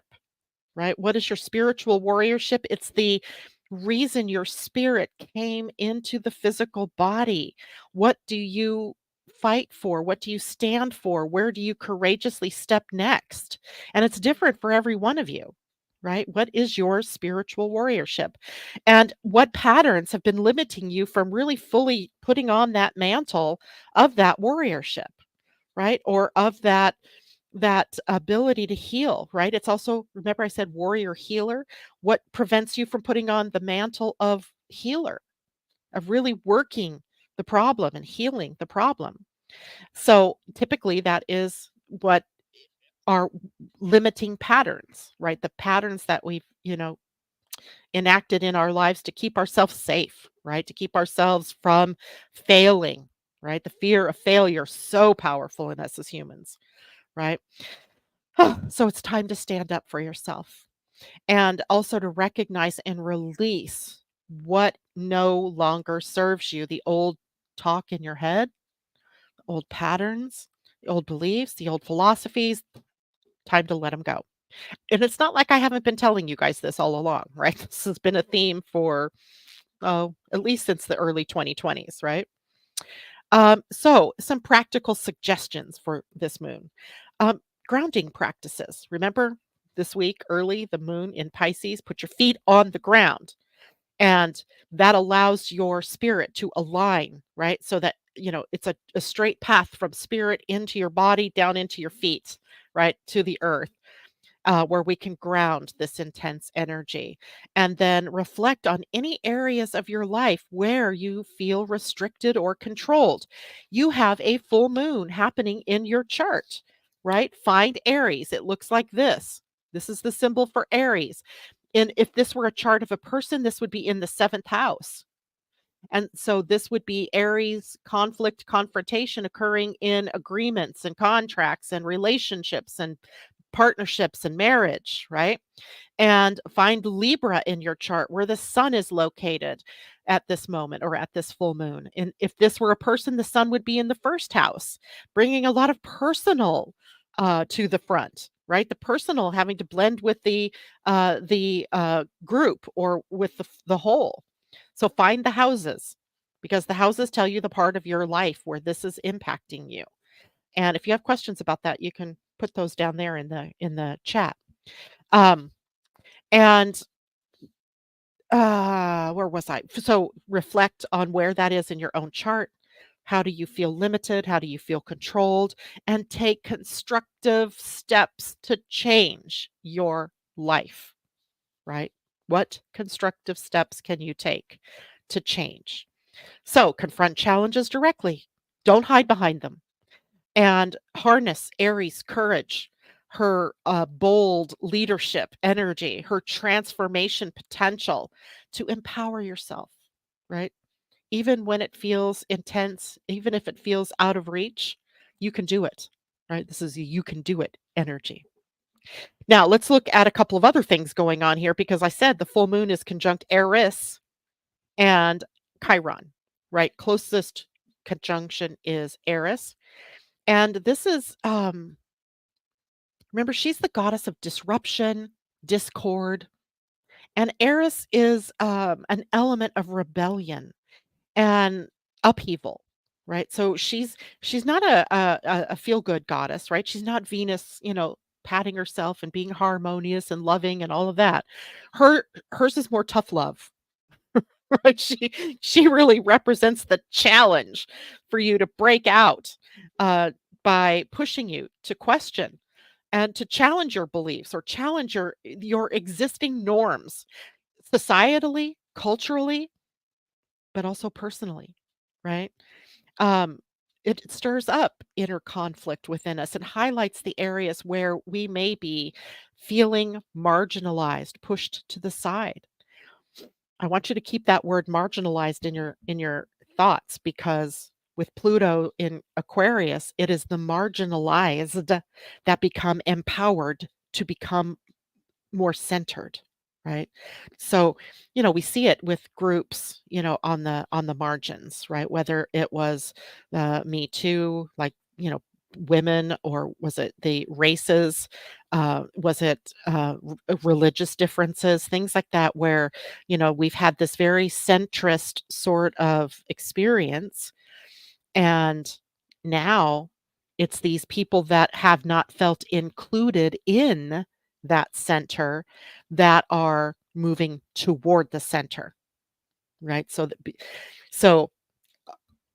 right? What is your spiritual warriorship? It's the reason your spirit came into the physical body. What do you fight for? What do you stand for? Where do you courageously step next? And it's different for every one of you, right? What is your spiritual warriorship? And what patterns have been limiting you from really fully putting on that mantle of that warriorship, right? Or of that ability to heal, right? It's also, remember I said warrior healer. What prevents you from putting on the mantle of healer, of really working the problem and healing the problem? So typically that is what are limiting patterns, right? The patterns that we've, enacted in our lives to keep ourselves safe, right? To keep ourselves from failing, right? The fear of failure so powerful in us as humans, right? So it's time to stand up for yourself and also to recognize and release what no longer serves you, the old talk in your head, old patterns, the old beliefs, the old philosophies. Time to let them go. And it's not like I haven't been telling you guys this all along, right? This has been a theme for, oh, at least since the early 2020s, right? So some practical suggestions for this moon. Um, Grounding practices. Remember this week, early, the moon in Pisces, put your feet on the ground. And that allows your spirit to align, right? So that, it's a straight path from spirit into your body, down into your feet, right, to the earth, where we can ground this intense energy and then reflect on any areas of your life where you feel restricted or controlled. You have a full moon happening in your chart, right? Find Aries. It looks like this. This is the symbol for Aries. And if this were a chart of a person, this would be in the seventh house. And so this would be Aries conflict, confrontation occurring in agreements and contracts and relationships and partnerships and marriage, right? And find Libra in your chart where the sun is located at this moment or at this full moon. And if this were a person, the sun would be in the first house, bringing a lot of personal to the front, right? The personal having to blend with the group or with the whole. So find the houses because the houses tell you the part of your life where this is impacting you. And if you have questions about that, you can put those down there in the chat. Um, and where was I? So reflect on where that is in your own chart. How do you feel limited? How do you feel controlled? And take constructive steps to change your life, right? What constructive steps can you take to change? So confront challenges directly. Don't hide behind them and harness Aries' courage, her bold leadership energy, her transformation potential to empower yourself, right? Even when it feels intense, even if it feels out of reach, you can do it, right? This is a you can do it energy. Now, let's look at a couple of other things going on here because I said the full moon is conjunct Eris and Chiron, right? Closest conjunction is Eris. And this is remember, she's the goddess of disruption, discord, and Eris is an element of rebellion and upheaval, right? So she's not a feel good goddess, right? She's not Venus, patting herself and being harmonious and loving and all of that. Hers is more tough love, right? She really represents the challenge for you to break out uh, by pushing you to question and to challenge your beliefs or challenge your existing norms societally, culturally, but also personally, right? Um, it stirs up inner conflict within us and highlights the areas where we may be feeling marginalized, pushed to the side. I want you to keep that word marginalized in your thoughts because with Pluto in Aquarius, it is the marginalized that become empowered to become more centered, right? So, we see it with groups, on the margins, right? Whether it was Me Too, like, women, or was it the races? Was it religious differences, things like that, where, we've had this very centrist sort of experience. And now it's these people that have not felt included in that center that are moving toward the center, right? So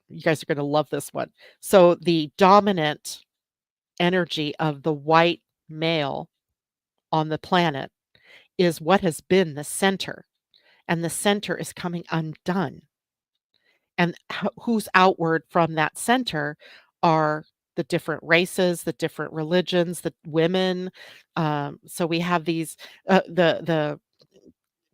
you guys are going to love this one. So the dominant energy of the white male on the planet is what has been the center, and the center is coming undone. And who's outward from that center are the different races, the different religions, the women. So we have these the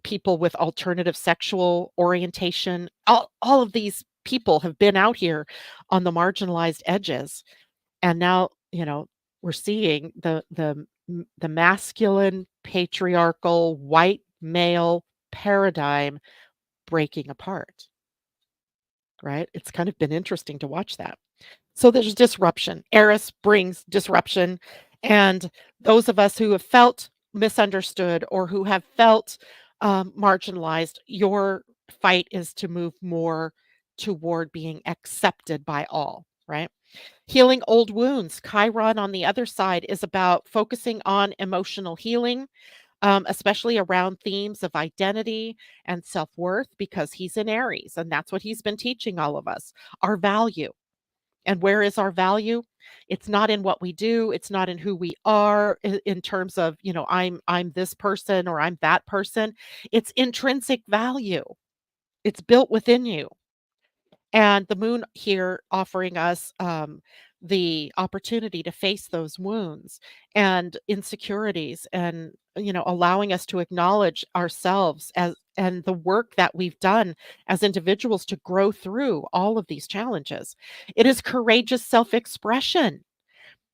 people with alternative sexual orientation. All of these people have been out here on the marginalized edges, and now we're seeing the masculine patriarchal white male paradigm breaking apart. Right? It's kind of been interesting to watch that. So there's disruption. Eris brings disruption. And those of us who have felt misunderstood or who have felt marginalized, your fight is to move more toward being accepted by all, right? Healing old wounds. Chiron on the other side is about focusing on emotional healing, especially around themes of identity and self-worth because he's in Aries and that's what he's been teaching all of us, our value. And where is our value? It's not in what we do. It's not in who we are in terms of, I'm this person or I'm that person. It's intrinsic value. It's built within you. And the moon here offering us the opportunity to face those wounds and insecurities and allowing us to acknowledge ourselves as and the work that we've done as individuals to grow through all of these challenges. It is courageous self-expression,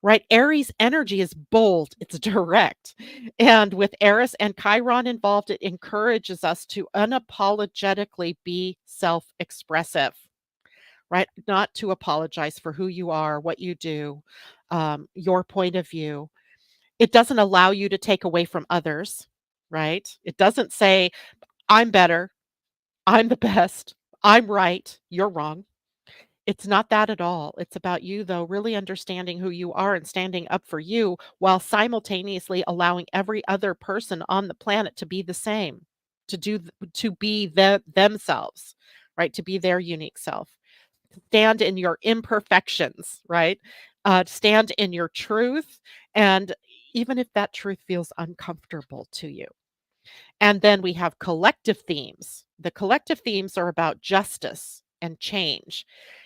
right? Aries energy is bold, it's direct. And with Eris and Chiron involved, it encourages us to unapologetically be self-expressive, right? Not to apologize for who you are, what you do, your point of view. It doesn't allow you to take away from others, right? It doesn't say, I'm better, I'm the best, I'm right, you're wrong. It's not that at all. It's about you, though, really understanding who you are and standing up for you while simultaneously allowing every other person on the planet to be the same, to be themselves, right? To be their unique self. Stand in your imperfections, right? Stand in your truth, and even if that truth feels uncomfortable to you. And then we have collective themes. The collective themes are about justice and change.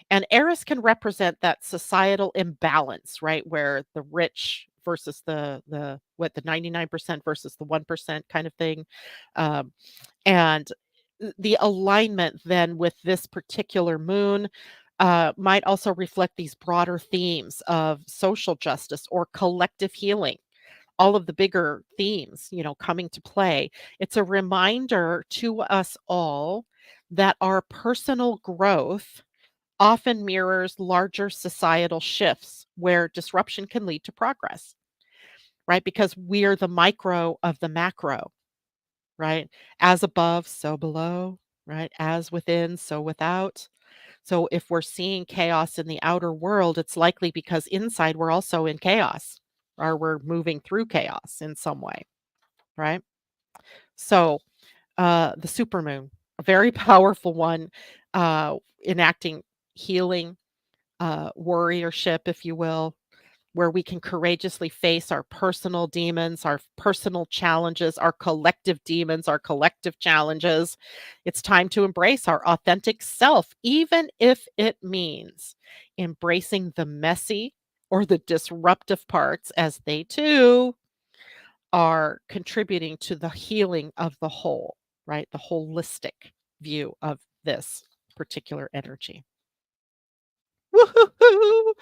And Eris can represent that societal imbalance, right? Where the rich versus the 99% versus the 1% kind of thing. Um, and the alignment then with this particular moon might also reflect these broader themes of social justice or collective healing, all of the bigger themes, coming to play. It's a reminder to us all that our personal growth often mirrors larger societal shifts where disruption can lead to progress, right? Because we're the micro of the macro, right? As above, so below, right? As within, so without. So if we're seeing chaos in the outer world, it's likely because inside we're also in chaos or we're moving through chaos in some way, right? So the supermoon, a very powerful one, enacting healing, warriorship, if you will, where we can courageously face our personal demons, our personal challenges, our collective demons, our collective challenges. It's time to embrace our authentic self, even if it means embracing the messy or the disruptive parts, as they too are contributing to the healing of the whole, right? The holistic view of this particular energy. Woohoo!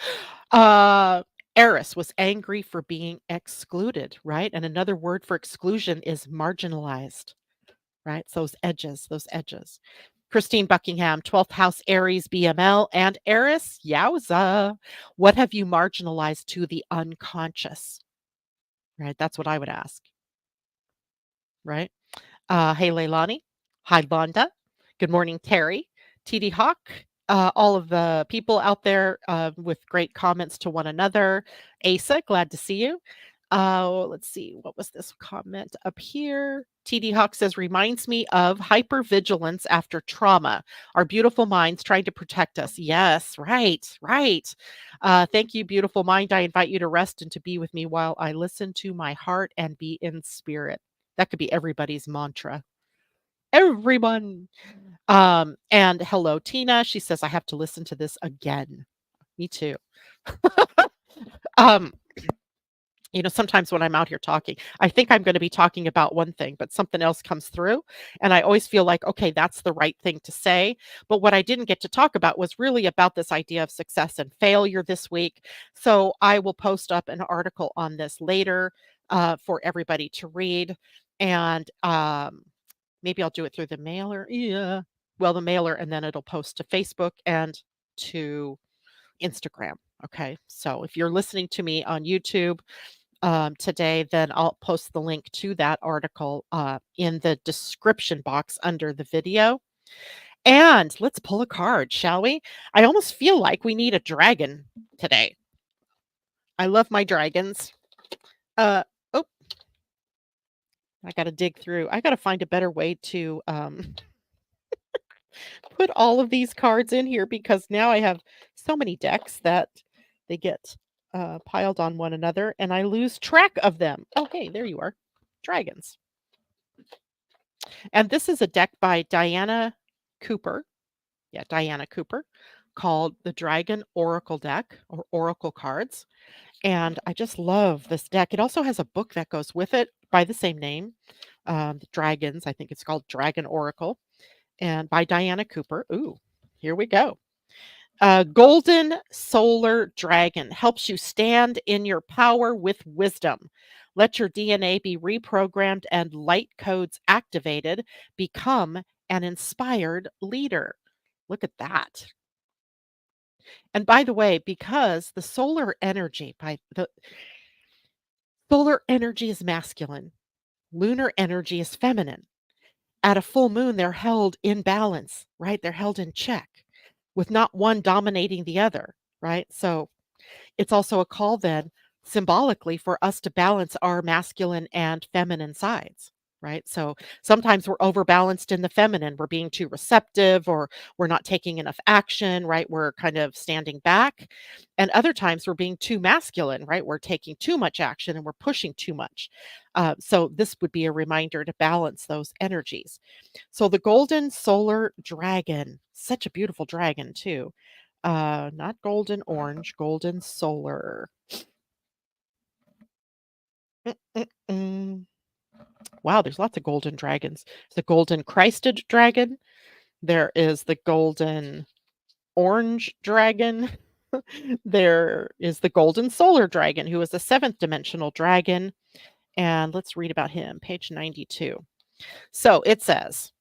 Uh, Eris was angry for being excluded, right? And another word for exclusion is marginalized, right? It's those edges, those edges. Christine Buckingham, 12th house Aries BML and Eris, yowza. What have you marginalized to the unconscious? Right? That's what I would ask, right? Hey, Leilani. Hi, Londa. Good morning, Terry. TD Hawk. All of the people out there with great comments to one another. Asa, glad to see you. Let's see, what was this comment up here? TD Hawk says, reminds me of hypervigilance after trauma. Our beautiful minds trying to protect us. Yes, right, right. Thank you, beautiful mind. I invite you to rest and to be with me while I listen to my heart and be in spirit. That could be everybody's mantra. Everyone. And hello, Tina. She says, I have to listen to this again. Me too. um, sometimes when I'm out here talking, I think I'm going to be talking about one thing, but something else comes through. And I always feel like, okay, that's the right thing to say. But what I didn't get to talk about was really about this idea of success and failure this week. So I will post up an article on this later for everybody to read. And maybe I'll do it through the mailer. Yeah. Well, the mailer, and then it'll post to Facebook and to Instagram. Okay. So if you're listening to me on YouTube today, then I'll post the link to that article in the description box under the video. And let's pull a card, shall we? I almost feel like we need a dragon today. I love my dragons. Oh, I got to dig through. I got to find a better way to put all of these cards in here because now I have so many decks that they get piled on one another and I lose track of them. Oh, hey, there you are. Dragons. And this is a deck by Diana Cooper. Yeah, Diana Cooper, called the Dragon Oracle deck or Oracle cards. And I just love this deck. It also has a book that goes with it by the same name, the Dragons. I think it's called Dragon Oracle, and by Diana Cooper. Ooh, here we go. Golden Solar Dragon helps you stand in your power with wisdom. Let your DNA be reprogrammed and light codes activated. Become an inspired leader. Look at that. And by the way, because the solar energy is masculine, lunar energy is feminine. At a full moon, they're held in balance, right? They're held in check with not one dominating the other, right? So it's also a call then symbolically for us to balance our masculine and feminine sides, right? So sometimes we're overbalanced in the feminine. We're being too receptive or we're not taking enough action, right? We're kind of standing back. And other times we're being too masculine, right? We're taking too much action and we're pushing too much. So this would be a reminder to balance those energies. So the golden solar dragon, such a beautiful dragon too. Not golden orange, golden solar. Mm-mm-mm. Wow, there's lots of golden dragons. The golden crested dragon. There is the golden orange dragon. There is the golden solar dragon, who is a seventh dimensional dragon. And let's read about him, page 92. So it says,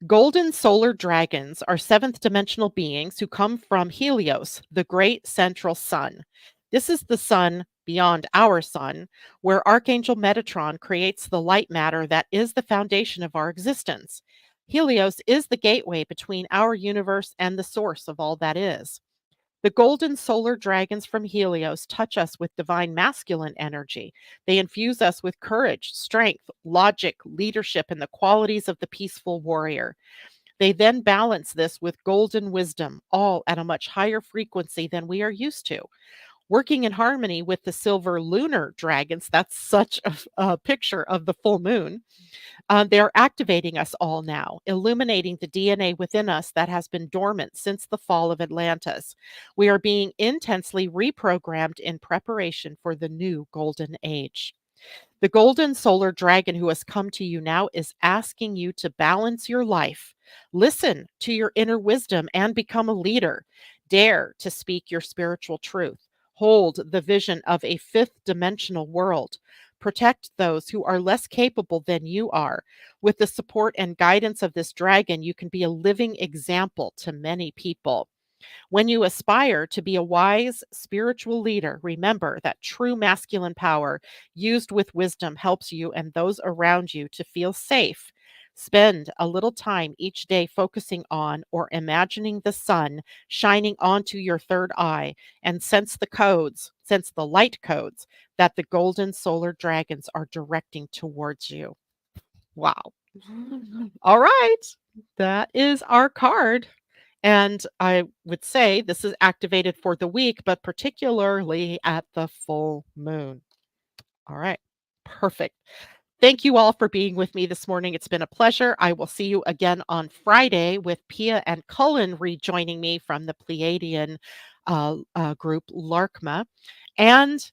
golden solar dragons are seventh dimensional beings who come from Helios, the great central sun. This is the sun beyond our sun, where Archangel Metatron creates the light matter that is the foundation of our existence. Helios is the gateway between our universe and the source of all that is. The golden solar dragons from Helios touch us with divine masculine energy. They infuse us with courage, strength, logic, leadership, and the qualities of the peaceful warrior. They then balance this with golden wisdom, all at a much higher frequency than we are used to. Working in harmony with the silver lunar dragons, that's such a picture of the full moon. They are activating us all now, illuminating the DNA within us that has been dormant since the fall of Atlantis. We are being intensely reprogrammed in preparation for the new golden age. The golden solar dragon who has come to you now is asking you to balance your life. Listen to your inner wisdom and become a leader. Dare to speak your spiritual truth. Hold the vision of a fifth dimensional world. Protect those who are less capable than you are. With the support and guidance of this dragon, you can be a living example to many people. When you aspire to be a wise spiritual leader, remember that true masculine power used with wisdom helps you and those around you to feel safe. Spend a little time each day focusing on or imagining the sun shining onto your third eye and sense the light codes that the golden solar dragons are directing towards you. Wow. All right. That is our card. And I would say this is activated for the week, but particularly at the full moon. All right. Perfect. Thank you all for being with me this morning. It's been a pleasure. I will see you again on Friday with Pia and Cullen rejoining me from the Pleiadian group Larkma. And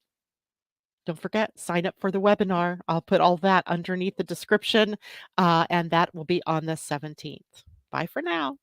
don't forget, sign up for the webinar. I'll put all that underneath the description, and that will be on the 17th. Bye for now.